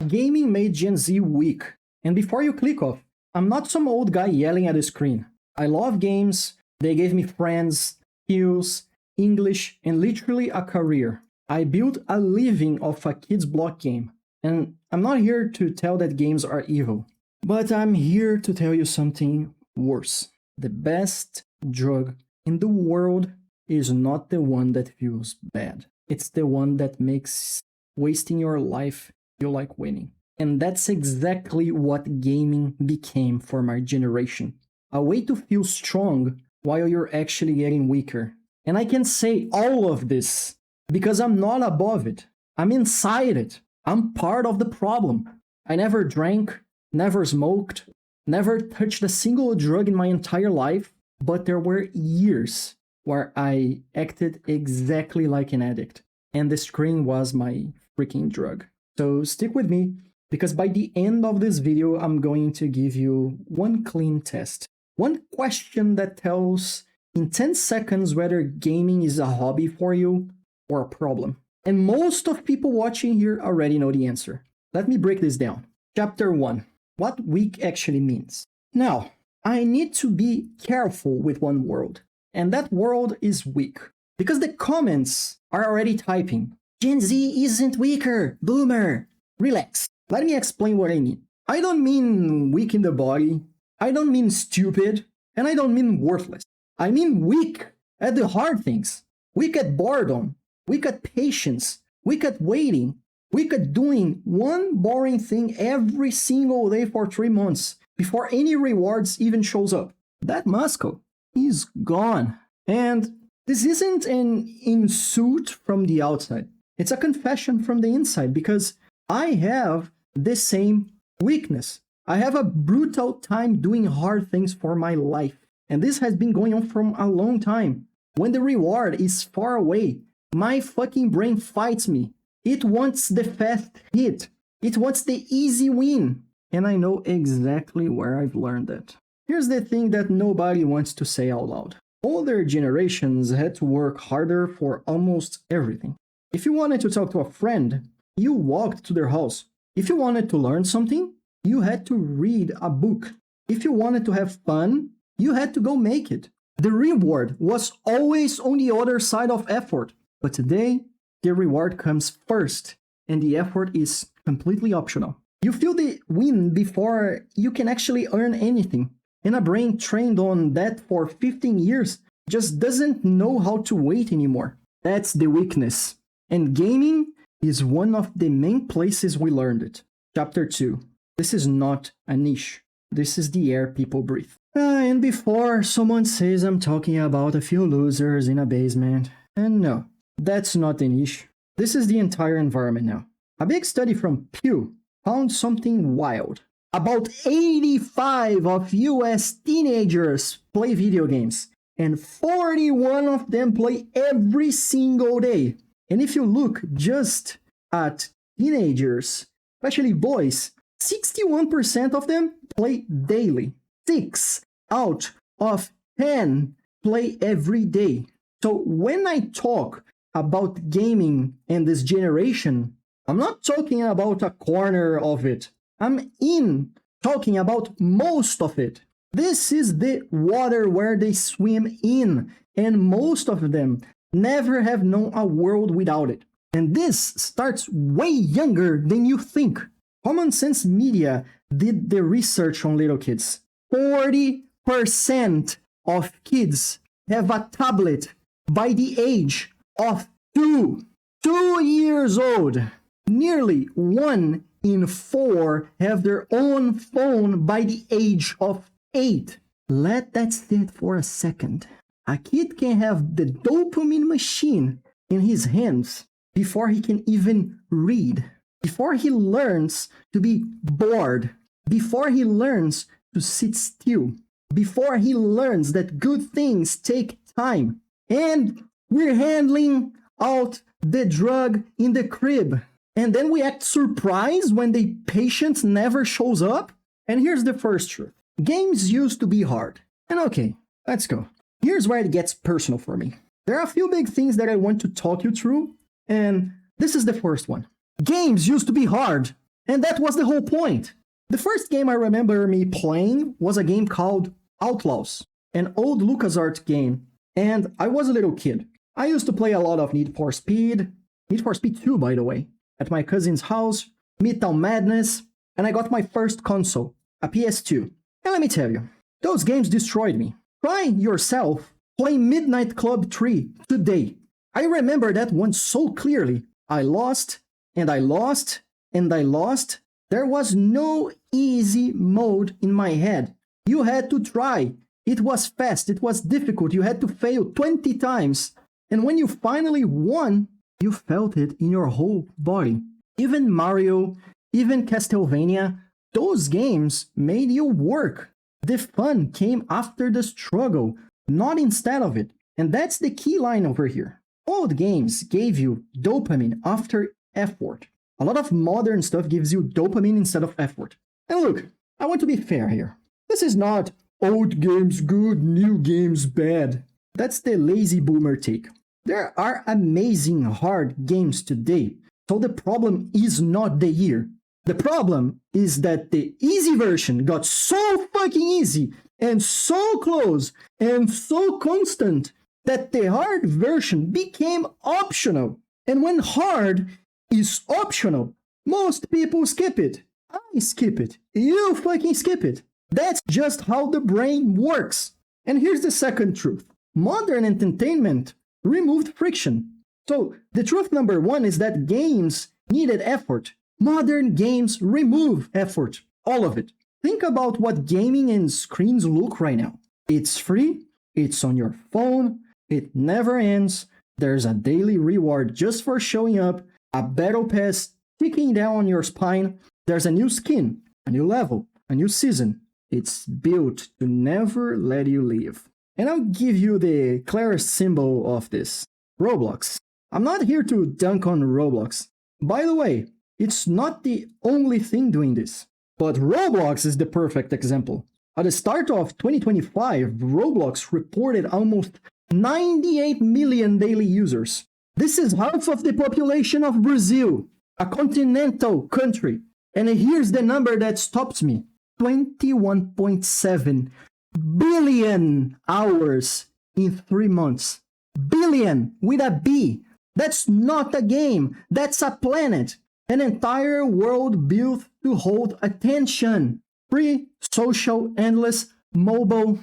Gaming made Gen Z weak. And before you click off, I'm not some old guy yelling at a screen. I love games. They gave me friends, skills, English, and literally a career. I built a living off a kid's block game. And I'm not here to tell that games are evil. But I'm here to tell you something worse. The best drug in the world is not the one that feels bad. It's the one that makes wasting your life feel like winning. And that's exactly what gaming became for my generation. A way to feel strong while you're actually getting weaker. And I can say all of this because I'm not above it. I'm inside it. I'm part of the problem. I never drank, never smoked, never touched a single drug in my entire life, but there were years where I acted exactly like an addict. And the screen was my freaking drug. So stick with me, because by the end of this video, I'm going to give you one clean test. One question that tells in 10 seconds whether gaming is a hobby for you or a problem. And most of people watching here already know the answer. Let me break this down. Chapter 1. What weak actually means. Now, I need to be careful with one word. And that word is weak. Because the comments are already typing, Gen Z isn't weaker, boomer. Relax. Let me explain what I mean. I don't mean weak in the body. I don't mean stupid. And I don't mean worthless. I mean weak at the hard things. Weak at boredom. Weak at patience. Weak at waiting. Weak at doing one boring thing every single day for 3 months before any rewards even shows up. That Moscow is gone. And this isn't an insult from the outside. It's a confession from the inside, because I have the same weakness. I have a brutal time doing hard things for my life. And this has been going on from a long time. When the reward is far away, my fucking brain fights me. It wants the fast hit. It wants the easy win. And I know exactly where I've learned that. Here's the thing that nobody wants to say out loud. Older generations had to work harder for almost everything. If you wanted to talk to a friend, you walked to their house. If you wanted to learn something, you had to read a book. If you wanted to have fun, you had to go make it. The reward was always on the other side of effort. But today, the reward comes first, and the effort is completely optional. You feel the win before you can actually earn anything. And a brain trained on that for 15 years just doesn't know how to wait anymore. That's the weakness. And gaming is one of the main places we learned it. Chapter 2. This is not a niche. This is the air people breathe. And before someone says I'm talking about a few losers in a basement, and no, that's not the niche. This is the entire environment now. A big study from Pew found something wild. About 85 of US teenagers play video games, and 41 of them play every single day. And if you look just at teenagers, especially boys, 61% of them play daily. 6 out of 10 play every day. So when I talk about gaming and this generation, I'm not talking about a corner of it. I'm talking about most of it. This is the water where they swim in, and most of them never have known a world without it. And this starts way younger than you think. Common Sense Media did the research on little kids. 40% of kids have a tablet by the age of 2 years old. Nearly 1 in 4 have their own phone by the age of 8. Let that sit for a second. A kid can have the dopamine machine in his hands before he can even read, before he learns to be bored, before he learns to sit still, before he learns that good things take time. And we're handling out the drug in the crib. And then we act surprised when the patient never shows up. And here's the first truth. Games used to be hard. And okay, let's go. Here's where it gets personal for me. There are a few big things that I want to talk you through. And this is the first one. Games used to be hard. And that was the whole point. The first game I remember me playing was a game called Outlaws, an old LucasArts game, and I was a little kid. I used to play a lot of Need for Speed 2, by the way, at my cousin's house, Midtown Madness, and I got my first console, a PS2. And let me tell you, those games destroyed me. Try yourself playing Midnight Club 3 today. I remember that one so clearly. I lost, and I lost, and I lost. There was no easy mode in my head. You had to try. It was fast, it was difficult, you had to fail 20 times. And when you finally won, you felt it in your whole body. Even Mario, even Castlevania, those games made you work. The fun came after the struggle, not instead of it. And that's the key line over here. Old games gave you dopamine after effort. A lot of modern stuff gives you dopamine instead of effort. And look, I want to be fair here. This is not old games good, new games bad. That's the lazy boomer take. There are amazing hard games today, so the problem is not the year. The problem is that the easy version got so fucking easy and so close and so constant that the hard version became optional. And when hard is optional, most people skip it. I skip it. You fucking skip it. That's just how the brain works. And here's the second truth. Modern entertainment removed friction. So the truth number one is that games needed effort. Modern games remove effort. All of it. Think about what gaming and screens look right now. It's free. It's on your phone. It never ends. There's a daily reward just for showing up. A battle pass ticking down on your spine. There's a new skin, a new level, a new season. It's built to never let you leave. And I'll give you the clearest symbol of this. Roblox. I'm not here to dunk on Roblox. By the way, it's not the only thing doing this. But Roblox is the perfect example. At the start of 2025, Roblox reported almost 98 million daily users. This is half of the population of Brazil, a continental country. And here's the number that stops me. 21.7 billion hours in 3 months. Billion with a B. That's not a game. That's a planet. An entire world built to hold attention. Free, social, endless, mobile,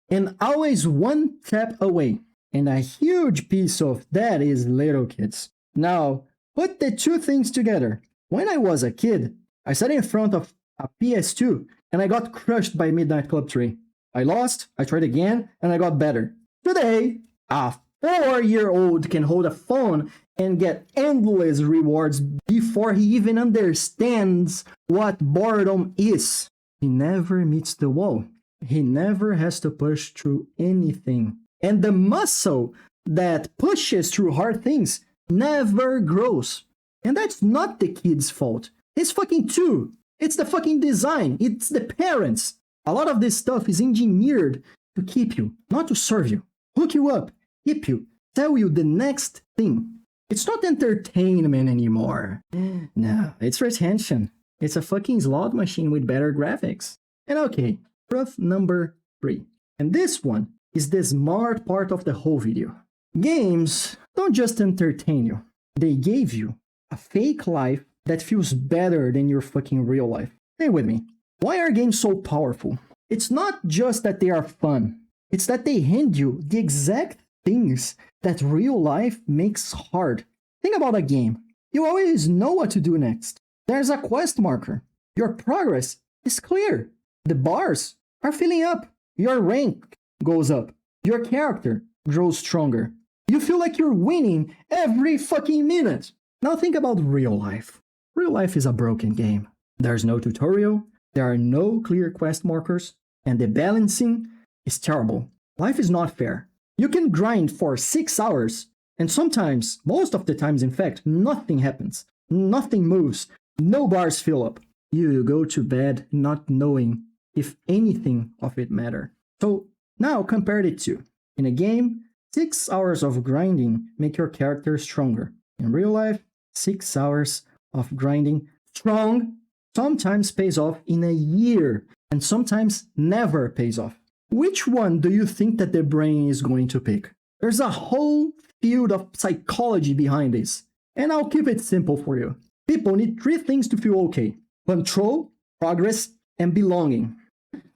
and always one tap away. And a huge piece of that is little kids. Now, put the two things together. When I was a kid, I sat in front of a PS2 and I got crushed by Midnight Club 3. I lost, I tried again, and I got better. Today, a 4-year-old can hold a phone and get endless rewards before he even understands what boredom is. He never meets the wall. He never has to push through anything. And the muscle that pushes through hard things never grows. And that's not the kid's fault. It's fucking two. It's the fucking design. It's the parents. A lot of this stuff is engineered to keep you, not to serve you. Hook you up, keep you, tell you the next thing. It's not entertainment anymore. No, it's retention. It's a fucking slot machine with better graphics. And okay, truth number 3. And this one is the smart part of the whole video. Games don't just entertain you. They gave you a fake life that feels better than your fucking real life. Stay with me. Why are games so powerful? It's not just that they are fun. It's that they hand you the exact things that real life makes hard. Think about a game. You always know what to do next. There's a quest marker. Your progress is clear. The bars are filling up. Your rank goes up. Your character grows stronger. You feel like you're winning every fucking minute. Now think about real life. Real life is a broken game. There's no tutorial. There are no clear quest markers. And the balancing is terrible. Life is not fair. You can grind for 6 hours. And sometimes, most of the times in fact, nothing happens. Nothing moves. No bars fill up. You go to bed not knowing if anything of it matter. So now compare the two. In a game, 6 hours of grinding make your character stronger. In real life, 6 hours of grinding strong sometimes pays off in a year, and sometimes never pays off. Which one do you think that the brain is going to pick? There's a whole field of psychology behind this, and I'll keep it simple for you. People need three things to feel okay: control, progress, and belonging.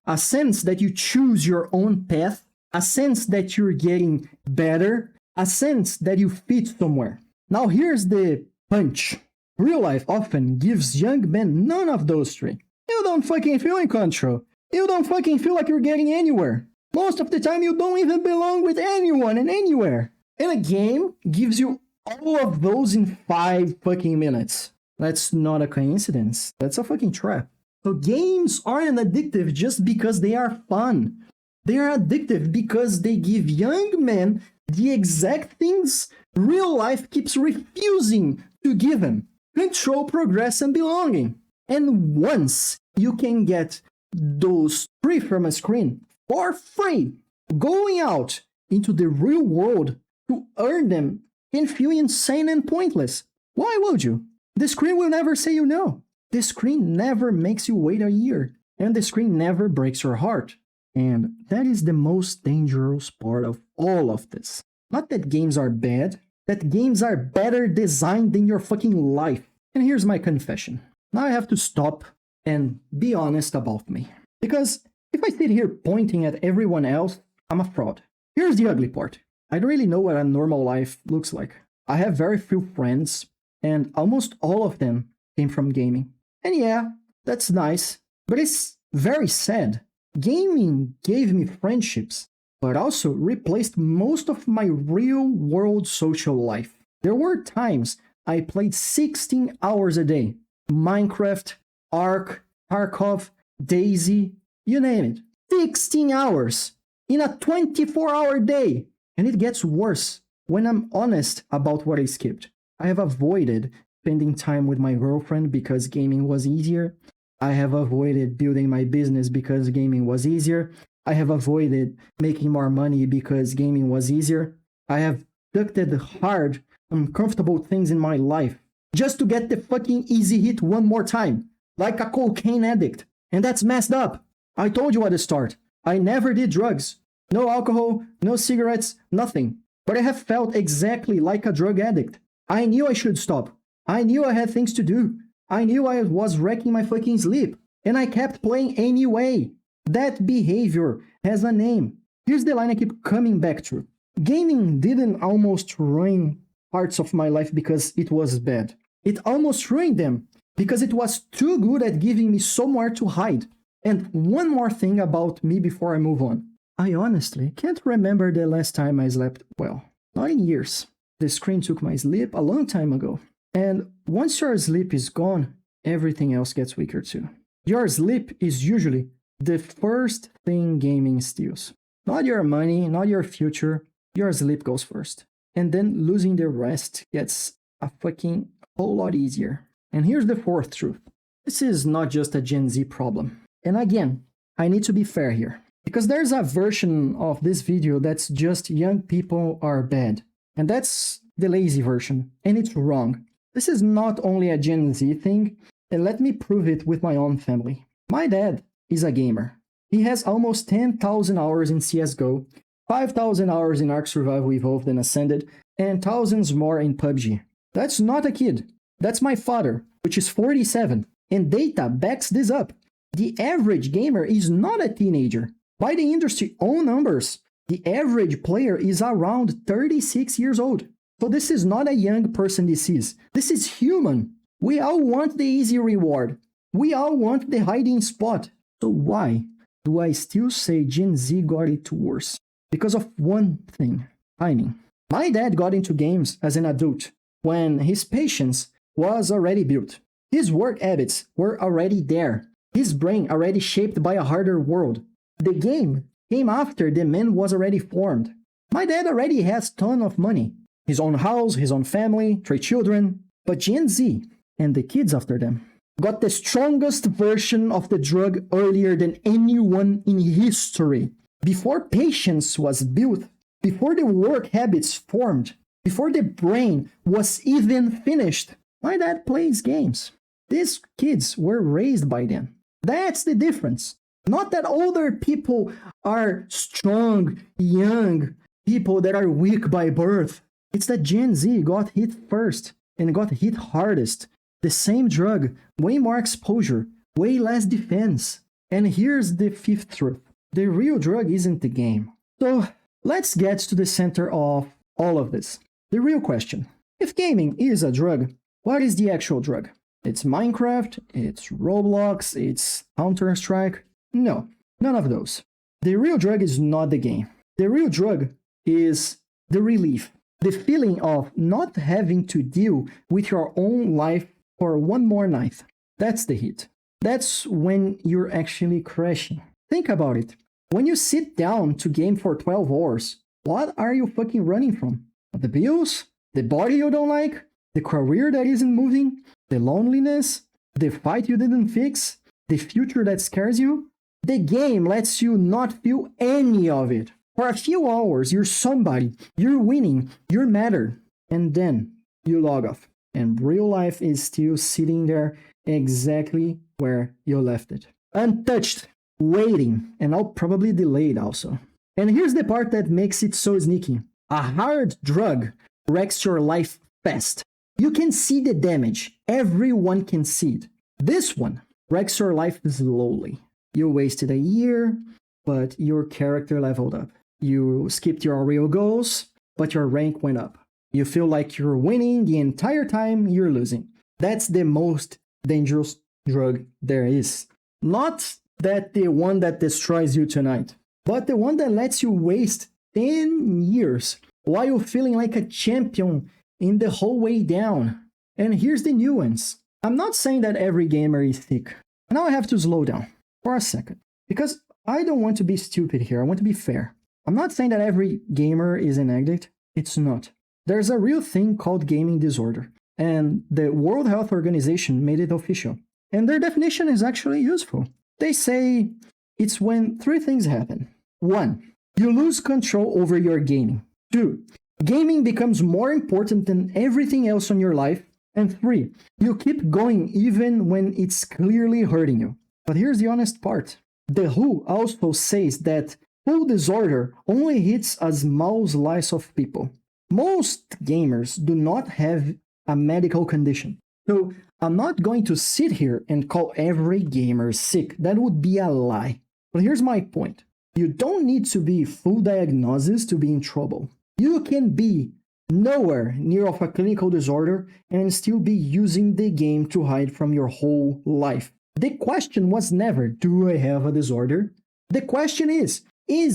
A sense that you choose your own path, a sense that you're getting better, a sense that you fit somewhere. Now here's the punch. Real life often gives young men none of those three. You don't fucking feel in control. You don't fucking feel like you're getting anywhere. Most of the time you don't even belong with anyone and anywhere. And a game gives you all of those in 5 fucking minutes. That's not a coincidence. That's a fucking trap. So games aren't addictive just because they are fun. They are addictive because they give young men the exact things real life keeps refusing to give them: control, progress, and belonging. And once you can get those three from a screen for free, going out into the real world to earn them can feel insane and pointless. Why would you? The screen will never say you no. The screen never makes you wait a year, and the screen never breaks your heart. And that is the most dangerous part of all of this. Not that games are bad, that games are better designed than your fucking life. And here's my confession. Now I have to stop and be honest about me. Because if I sit here pointing at everyone else, I'm a fraud. Here's the ugly part. I don't really know what a normal life looks like. I have very few friends, and almost all of them came from gaming. And yeah, that's nice, but it's very sad. Gaming gave me friendships, but also replaced most of my real-world social life. There were times I played 16 hours a day. Minecraft, Ark, Tarkov, Daisy, you name it. 16 hours in a 24-hour day. And it gets worse when I'm honest about what I skipped. I have avoided spending time with my girlfriend because gaming was easier. I have avoided building my business because gaming was easier. I have avoided making more money because gaming was easier. I have deducted hard, uncomfortable things in my life just to get the fucking easy hit one more time, like a cocaine addict. And that's messed up. I told you at the start, I never did drugs. No alcohol, no cigarettes, nothing. But I have felt exactly like a drug addict. I knew I should stop. I knew I had things to do. I knew I was wrecking my fucking sleep. And I kept playing anyway. That behavior has a name. Here's the line I keep coming back to. Gaming didn't almost ruin parts of my life because it was bad. It almost ruined them because it was too good at giving me somewhere to hide. And one more thing about me before I move on. I honestly can't remember the last time I slept well. Not in years. The screen took my sleep a long time ago. And once your sleep is gone, everything else gets weaker too. Your sleep is usually the first thing gaming steals. Not your money, not your future. Your sleep goes first. And then losing the rest gets a fucking whole lot easier. And here's the fourth truth. This is not just a Gen Z problem. And again, I need to be fair here. Because there's a version of this video that's just young people are bad. And that's the lazy version. And it's wrong. This is not only a Gen Z thing. And let me prove it with my own family. My dad is a gamer. He has almost 10,000 hours in CSGO, 5,000 hours in Ark Survival Evolved and Ascended, and thousands more in PUBG. That's not a kid. That's my father, which is 47. And data backs this up. The average gamer is not a teenager. By the industry own numbers, the average player is around 36 years old. So this is not a young person disease. This is human. We all want the easy reward. We all want the hiding spot. So why do I still say Gen Z got it worse? Because of one thing: timing. My dad got into games as an adult when his patience was already built. His work habits were already there. His brain already shaped by a harder world. The game came after the man was already formed. My dad already has a ton of money. His own house, his own family, 3 children. But Gen Z, and the kids after them, got the strongest version of the drug earlier than anyone in history. Before patience was built, before the work habits formed, before the brain was even finished, my dad plays games. These kids were raised by them. That's the difference. Not that older people are strong, young people that are weak by birth. It's that Gen Z got hit first and got hit hardest. The same drug, way more exposure, way less defense. And here's the fifth truth. The real drug isn't the game. So let's get to the center of all of this. The real question. If gaming is a drug, what is the actual drug? It's Minecraft, it's Roblox, it's Counter-Strike. No, none of those. The real drug is not the game. The real drug is the relief. The feeling of not having to deal with your own life for one more night. That's the hit. That's when you're actually crashing. Think about it. When you sit down to game for 12 hours, what are you fucking running from? The bills? The body you don't like? The career that isn't moving? The loneliness? The fight you didn't fix? The future that scares you? The game lets you not feel any of it. For a few hours, you're somebody, you're winning, you're matter, and then you log off. And real life is still sitting there exactly where you left it. Untouched, waiting, and now probably delayed also. And here's the part that makes it so sneaky. A hard drug wrecks your life fast. You can see the damage. Everyone can see it. This one wrecks your life slowly. You wasted a year, but your character leveled up. You skipped your real goals, but your rank went up. You feel like you're winning the entire time you're losing. That's the most dangerous drug there is. Not that the one that destroys you tonight, but the one that lets you waste 10 years while feeling like a champion in the whole way down. And here's the nuance. I'm not saying that every gamer is sick. Now I have to slow down for a second, because I don't want to be stupid here. I want to be fair. I'm not saying that every gamer is an addict. It's not. There's a real thing called gaming disorder, and the World Health Organization made it official. And their definition is actually useful. They say it's when three things happen. 1. You lose control over your gaming. 2. Gaming becomes more important than everything else in your life. And 3. You keep going even when it's clearly hurting you. But here's the honest part. The WHO also says that full disorder only hits a small slice of people. Most gamers do not have a medical condition. So I'm not going to sit here and call every gamer sick. That would be a lie. But here's my point. You don't need to be full diagnosis to be in trouble. You can be nowhere near of a clinical disorder and still be using the game to hide from your whole life. The question was never, do I have a disorder? The question is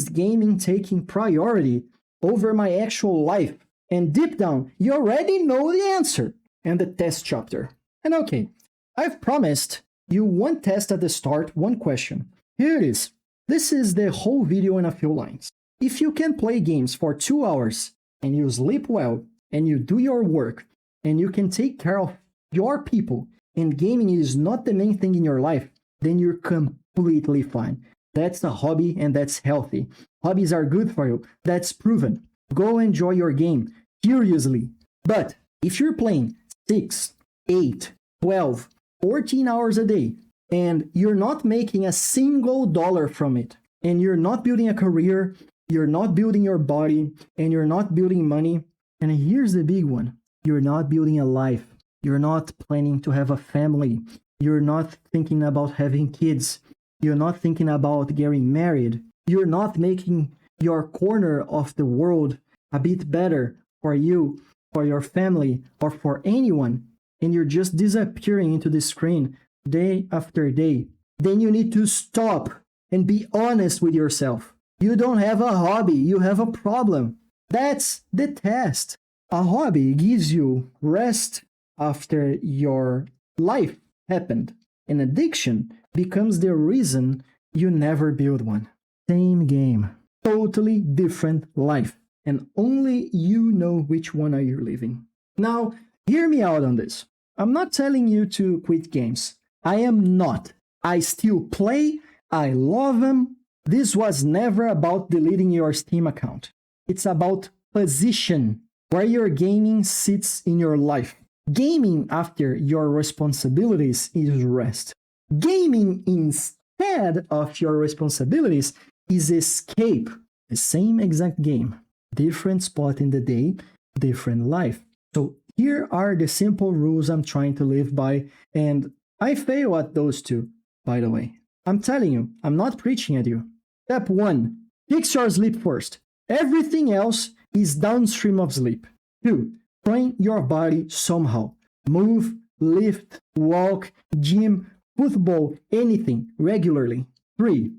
gaming taking priority over my actual life? And deep down, you already know the answer. And the test chapter. And okay, I've promised you one test at the start, one question. Here it is. This is the whole video in a few lines. If you can play games for 2 hours, and you sleep well, and you do your work, and you can take care of your people, and gaming is not the main thing in your life, then you're completely fine. That's a hobby, and that's healthy. Hobbies are good for you. That's proven. Go enjoy your game, curiously. But if you're playing 6, 8, 12, 14 hours a day, and you're not making a single dollar from it, and you're not building a career, you're not building your body, and you're not building money, and here's the big one, you're not building a life, you're not planning to have a family, you're not thinking about having kids, you're not thinking about getting married, you're not making your corner of the world a bit better for you, for your family, or for anyone, and you're just disappearing into the screen day after day, then you need to stop and be honest with yourself. You don't have a hobby, you have a problem. That's the test. A hobby gives you rest after your life happened. An addiction becomes the reason you never build one. Same game, totally different life, and only you know which one are you living. Now, hear me out on this. I'm not telling you to quit games. I am not. I still play. I love them. This was never about deleting your Steam account. It's about position, where your gaming sits in your life. Gaming after your responsibilities is rest. Gaming instead of your responsibilities is escape. The same exact game, different spot in the day, different life. So here are the simple rules I'm trying to live by, and I fail at those two, by the way. I'm telling you, I'm not preaching at you. Step 1, fix your sleep first. Everything else is downstream of sleep. 2, train your body somehow. Move, lift, walk, gym, football, anything regularly. 3,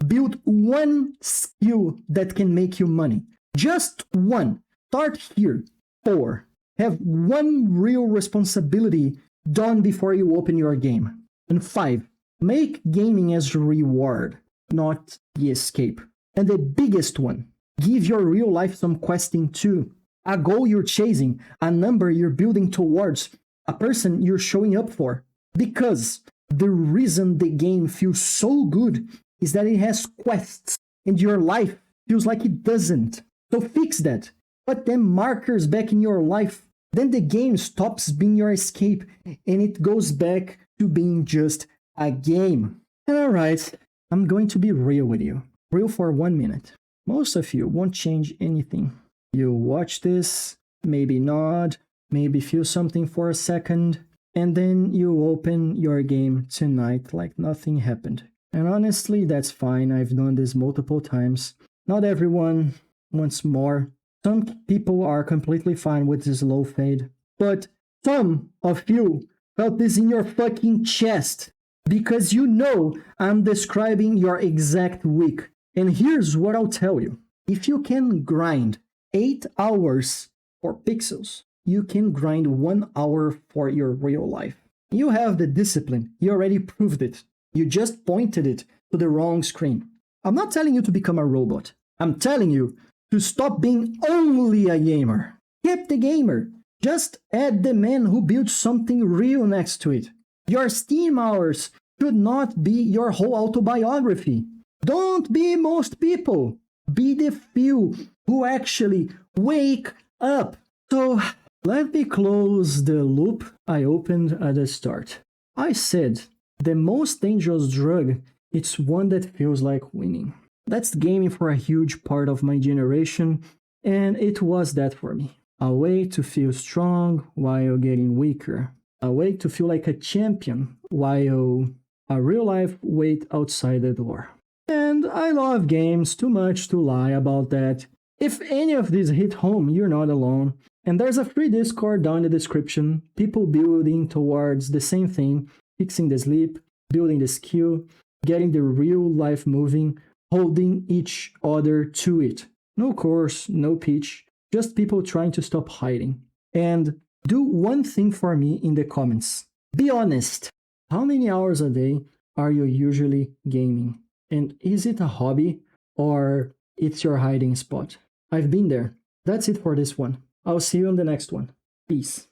build one skill that can make you money. Just one. Start here. 4, have one real responsibility done before you open your game. And 5, make gaming as a reward, not the escape. And the biggest one, give your real life some questing too. A goal you're chasing, a number you're building towards, a person you're showing up for. Because the reason the game feels so good is that it has quests, and your life feels like it doesn't. So fix that. Put them markers back in your life. Then the game stops being your escape, and it goes back to being just a game. And alright, I'm going to be real with you. Real for 1 minute. Most of you won't change anything. You'll watch this, maybe nod, maybe feel something for a second, and then you open your game tonight like nothing happened. And honestly, that's fine. I've done this multiple times. Not everyone wants more. Some people are completely fine with this low fade. But some of you felt this in your fucking chest. Because you know I'm describing your exact week. And here's what I'll tell you. If you can grind 8 hours for pixels, you can grind 1 hour for your real life. You have the discipline. You already proved it. You just pointed it to the wrong screen. I'm not telling you to become a robot. I'm telling you to stop being only a gamer. Keep the gamer. Just add the man who built something real next to it. Your Steam hours should not be your whole autobiography. Don't be most people. Be the few who actually wake up. So let me close the loop I opened at the start. I said the most dangerous drug, it's one that feels like winning. That's gaming for a huge part of my generation, and it was that for me. A way to feel strong while getting weaker. A way to feel like a champion while a real life wait outside the door. And I love games too much to lie about that. If any of these hit home, you're not alone. And there's a free Discord down in the description. People building towards the same thing. Fixing the sleep, building the skill, getting the real life moving, holding each other to it. No course, no pitch, just people trying to stop hiding. And do one thing for me in the comments. Be honest. How many hours a day are you usually gaming? And is it a hobby or it's your hiding spot? I've been there. That's it for this one. I'll see you on the next one. Peace.